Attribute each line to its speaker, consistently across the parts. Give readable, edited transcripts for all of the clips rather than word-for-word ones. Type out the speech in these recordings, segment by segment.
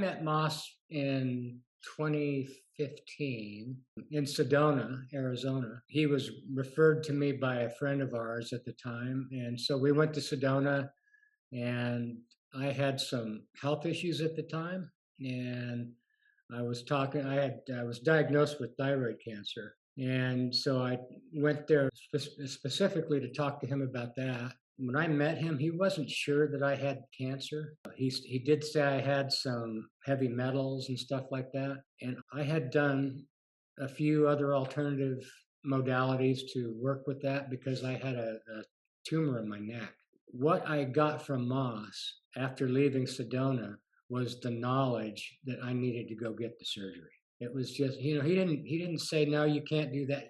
Speaker 1: met Moss in 2015 in Sedona, Arizona. He was referred to me by a friend of ours at the time. And so we went to Sedona, and I had some health issues at the time. And I was diagnosed with thyroid cancer. And so I went there specifically to talk to him about that. When I met him, he wasn't sure that I had cancer. He did say I had some heavy metals and stuff like that. And I had done a few other alternative modalities to work with that because I had a tumor in my neck. What I got from Moss after leaving Sedona was the knowledge that I needed to go get the surgery. It was just, he didn't say, no, you can't do that.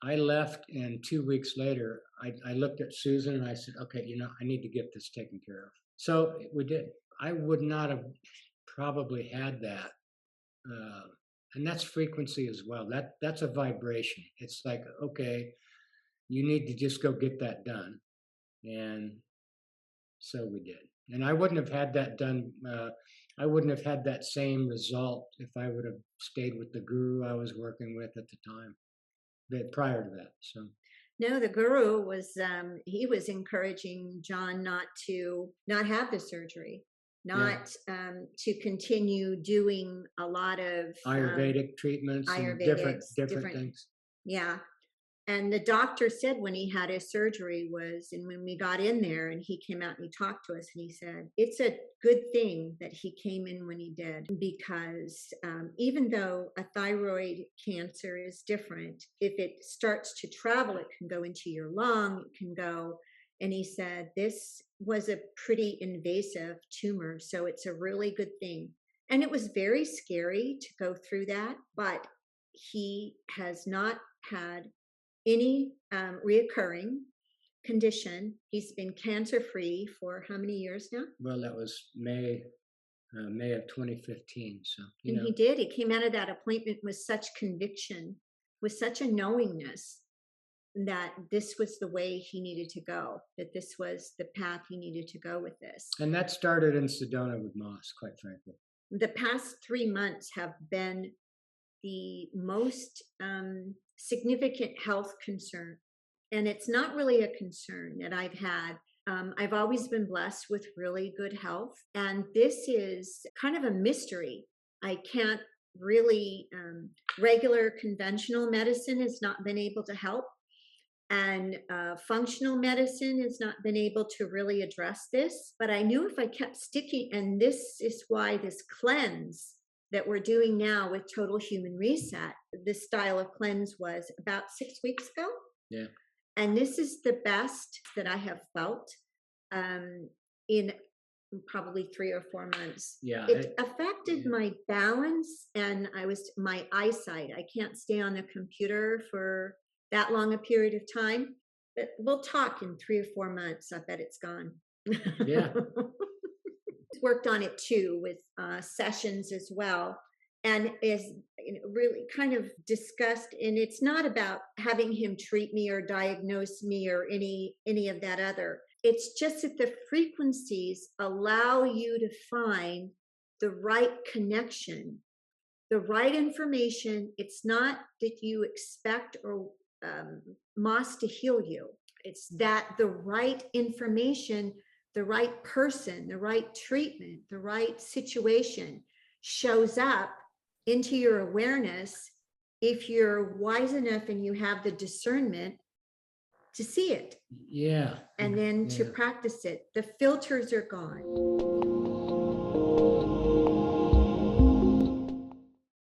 Speaker 1: I left, and 2 weeks later, I looked at Susan and I said, okay, I need to get this taken care of. So we did. I would not have probably had that. And that's frequency as well. That's a vibration. It's like, okay, you need to just go get that done. And so we did. And I wouldn't have had that done. I wouldn't have had that same result if I would have stayed with the guru I was working with at the time, but prior to that. So
Speaker 2: no, the guru was he was encouraging John not have the surgery, not to continue doing a lot of
Speaker 1: Ayurvedic treatments and different things.
Speaker 2: Yeah. And the doctor said when he had his surgery and when we got in there and he came out and he talked to us and he said, it's a good thing that he came in when he did, because even though a thyroid cancer is different, if it starts to travel, it can go into your lung, it can go. And he said, this was a pretty invasive tumor, so it's a really good thing. And it was very scary to go through that, but he has not had any reoccurring condition. He's been cancer-free for how many years now?
Speaker 1: Well, that was May of 2015. So,
Speaker 2: he did. He came out of that appointment with such conviction, with such a knowingness that this was the way he needed to go, that this was the path he needed to go with this.
Speaker 1: And that started in Sedona with Moss, quite frankly.
Speaker 2: The past 3 months have been the most significant health concern. And it's not really a concern that I've had. I've always been blessed with really good health. And this is kind of a mystery. I can't really, regular conventional medicine has not been able to help. And functional medicine has not been able to really address this. But I knew if I kept sticking, and this is why this cleanse that we're doing now with Total Human Reset, this style of cleanse was about 6 weeks ago.
Speaker 1: Yeah.
Speaker 2: And this is the best that I have felt in probably 3 or 4 months.
Speaker 1: Yeah.
Speaker 2: It affected my balance and my eyesight. I can't stay on the computer for that long a period of time, but we'll talk in 3 or 4 months. I bet it's gone.
Speaker 1: Yeah.
Speaker 2: Worked on it too with sessions as well, and is really kind of discussed. And it's not about having him treat me or diagnose me or any of that other. It's just that the frequencies allow you to find the right connection, the right information. It's not that you expect or Moss to heal you. It's that the right information, the right person, the right treatment, the right situation shows up into your awareness if you're wise enough and you have the discernment to see it.
Speaker 1: Yeah.
Speaker 2: And then to practice it. The filters are gone.